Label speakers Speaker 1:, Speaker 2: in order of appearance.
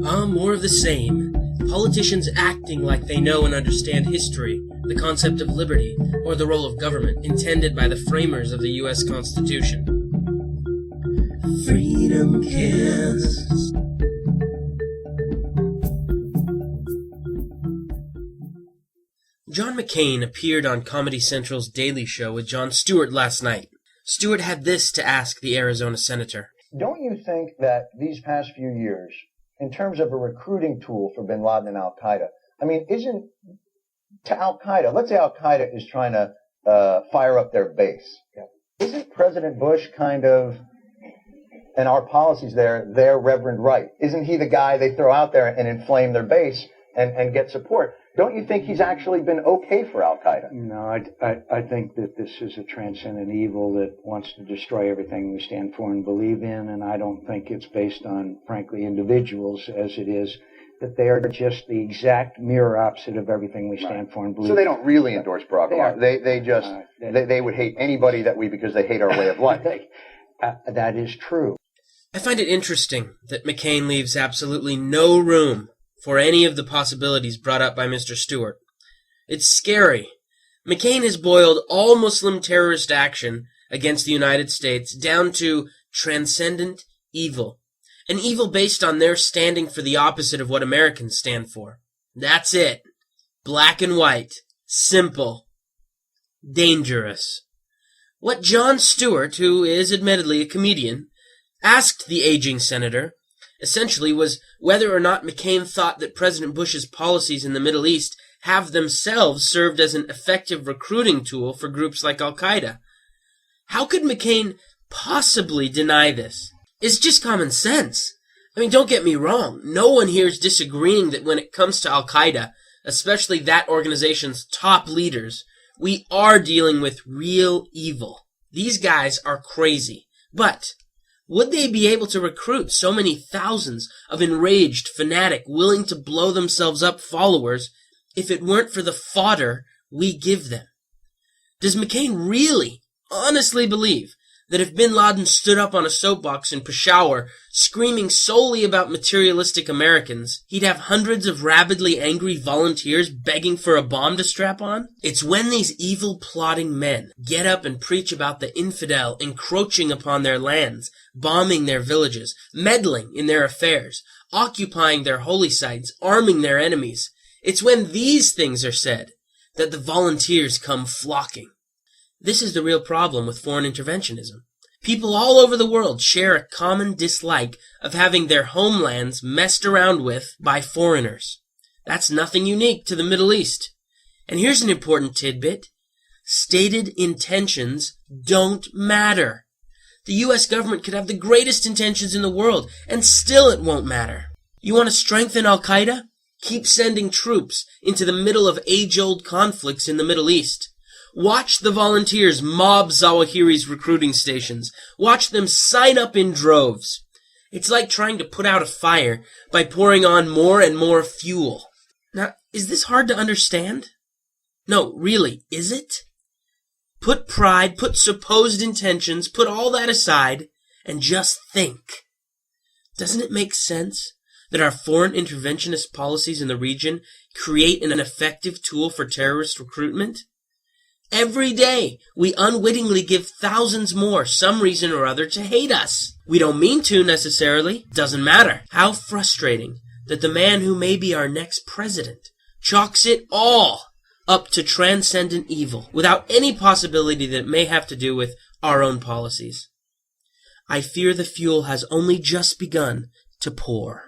Speaker 1: More of the same. Politicians acting like they know and understand history, the concept of liberty, or the role of government intended by the framers of the U.S. Constitution. Freedomcast. John McCain appeared on Comedy Central's Daily Show with Jon Stewart last night. Stewart had this to ask the Arizona senator.
Speaker 2: Don't you think that these past few years, in terms of a recruiting tool for bin Laden and Al-Qaeda, isn't to Al-Qaeda, let's say Al-Qaeda is trying to fire up their base. Yeah. Isn't President Bush kind of, and our policies there, their Reverend Right? Isn't he the guy they throw out there and inflame their base and get support? Don't you think he's actually been okay for Al-Qaeda?
Speaker 3: No, I think that this is a transcendent evil that wants to destroy everything we stand for and believe in, and I don't think it's based on, frankly, individuals as it is, that they are just the exact mirror opposite of everything we stand for and believe in.
Speaker 2: So they don't really endorse Barack Obama. They would hate anybody because they hate our way of life.
Speaker 3: That is true.
Speaker 1: I find it interesting that McCain leaves absolutely no room for any of the possibilities brought up by Mr. Stewart. It's scary. McCain has boiled all Muslim terrorist action against the United States down to transcendent evil. An evil based on their standing for the opposite of what Americans stand for. That's it. Black and white. Simple. Dangerous. What Jon Stewart, who is admittedly a comedian, asked the aging senator essentially was whether or not McCain thought that President Bush's policies in the Middle East have themselves served as an effective recruiting tool for groups like Al-Qaeda. How could McCain possibly deny this? It's just common sense. Don't get me wrong. No one here is disagreeing that when it comes to Al-Qaeda, especially that organization's top leaders, we are dealing with real evil. These guys are crazy. But would they be able to recruit so many thousands of enraged, fanatic, willing to blow themselves up followers if it weren't for the fodder we give them? Does McCain really, honestly believe that if bin Laden stood up on a soapbox in Peshawar screaming solely about materialistic Americans, he'd have hundreds of rabidly angry volunteers begging for a bomb to strap on? It's when these evil plotting men get up and preach about the infidel encroaching upon their lands, bombing their villages, meddling in their affairs, occupying their holy sites, arming their enemies. It's when these things are said that the volunteers come flocking. This is the real problem with foreign interventionism. People all over the world share a common dislike of having their homelands messed around with by foreigners. That's nothing unique to the Middle East. And here's an important tidbit. Stated intentions don't matter. The U.S. government could have the greatest intentions in the world, and still it won't matter. You want to strengthen Al-Qaeda? Keep sending troops into the middle of age-old conflicts in the Middle East. Watch the volunteers mob Zawahiri's recruiting stations. Watch them sign up in droves. It's like trying to put out a fire by pouring on more and more fuel. Now, is this hard to understand? No, really, is it? Put pride, put supposed intentions, put all that aside, and just think. Doesn't it make sense that our foreign interventionist policies in the region create an effective tool for terrorist recruitment? Every day, we unwittingly give thousands more some reason or other to hate us. We don't mean to necessarily. Doesn't matter. How frustrating that the man who may be our next president chalks it all up to transcendent evil without any possibility that it may have to do with our own policies. I fear the fuel has only just begun to pour.